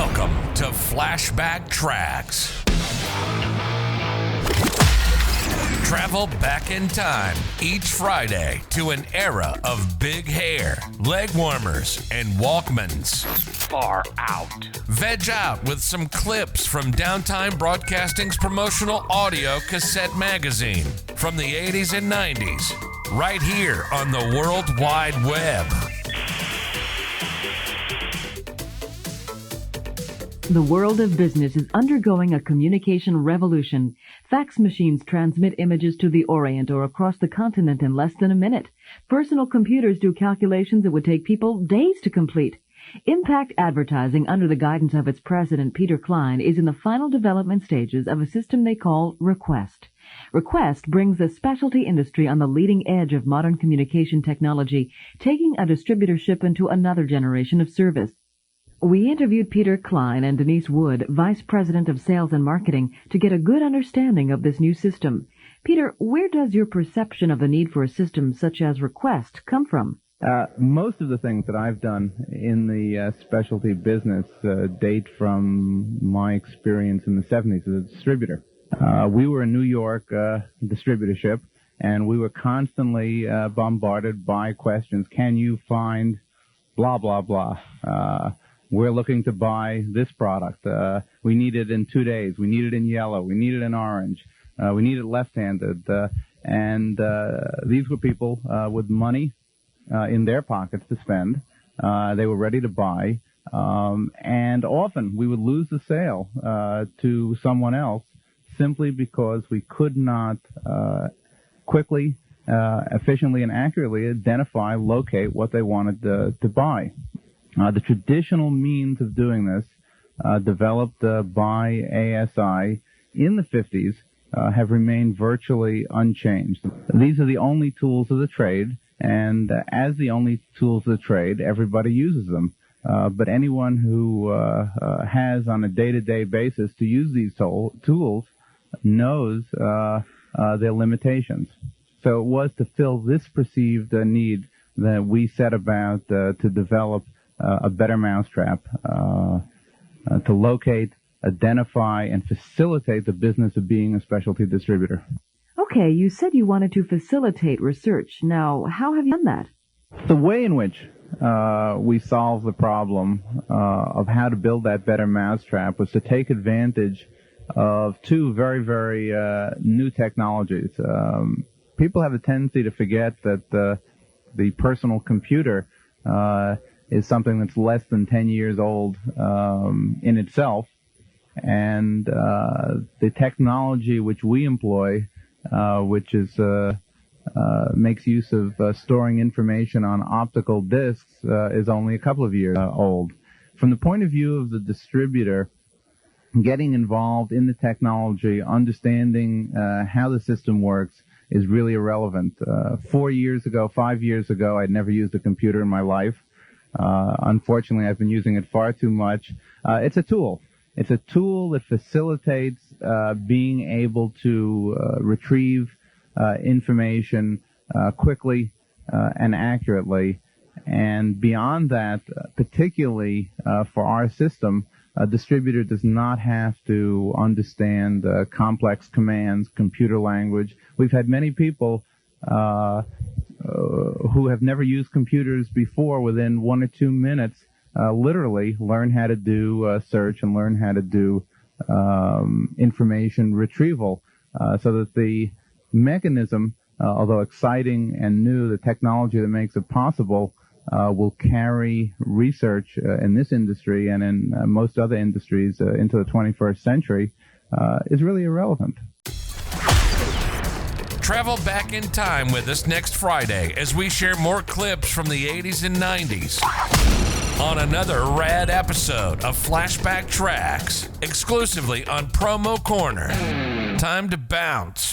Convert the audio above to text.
Welcome to Flashback Tracks. Travel back in time each Friday to an era of big hair, leg warmers, and Walkmans. Far out. Veg out with some clips from Downtime Broadcasting's promotional audio cassette magazine from the 80s and 90s, right here on the World Wide Web. The world of business is undergoing a communication revolution. Fax machines transmit images to the Orient or across the continent in less than a minute. Personal computers do calculations that would take people days to complete. Impact Advertising, under the guidance of its president, Peter Klein, is in the final development stages of a system they call Request. Request brings the specialty industry on the leading edge of modern communication technology, taking a distributorship into another generation of service. We interviewed Peter Klein and Denise Wood, Vice President of Sales and Marketing, to get a good understanding of this new system. Peter, where does your perception of the need for a system such as Request come from? Most of the things that I've done in the specialty business date from my experience in the 70s as a distributor. We were a New York distributorship, and we were constantly bombarded by questions. Can you find blah, blah, blah? We're looking to buy this product. We need it in 2 days. We need it in yellow. We need it in orange. We need it left-handed. And these were people with money in their pockets to spend. They were ready to buy. And often we would lose the sale to someone else simply because we could not quickly, efficiently, and accurately identify, locate what they wanted to buy. The traditional means of doing this, developed by ASI in the 50s, have remained virtually unchanged. These are the only tools of the trade, and as the only tools of the trade, everybody uses them. But anyone who has on a day-to-day basis to use these tools knows their limitations. So it was to fill this perceived need that we set about to develop a better mousetrap to locate, identify, and facilitate the business of being a specialty distributor. Okay, you said you wanted to facilitate research. Now, how have you done that? The way in which we solved the problem of how to build that better mousetrap was to take advantage of two very, very new technologies. People have a tendency to forget that the personal computer is something that's less than 10 years old in itself. And the technology which we employ, which is makes use of storing information on optical discs, is only a couple of years old. From the point of view of the distributor, getting involved in the technology, understanding how the system works, is really irrelevant. 4 years ago, 5 years ago, I'd never used a computer in my life. Unfortunately, I've been using it far too much. It's a tool. It's a tool that facilitates being able to retrieve information quickly and accurately. And beyond that, particularly for our system, a distributor does not have to understand complex commands, computer language. We've had many people who have never used computers before, within 1 or 2 minutes, literally learn how to do search and learn how to do information retrieval, so that the mechanism, although exciting and new, the technology that makes it possible, will carry research in this industry and in most other industries into the 21st century, is really irrelevant. Travel back in time with us next Friday as we share more clips from the 80s and 90s on another rad episode of Flashback Tracks, exclusively on Promo Corner. Time to bounce.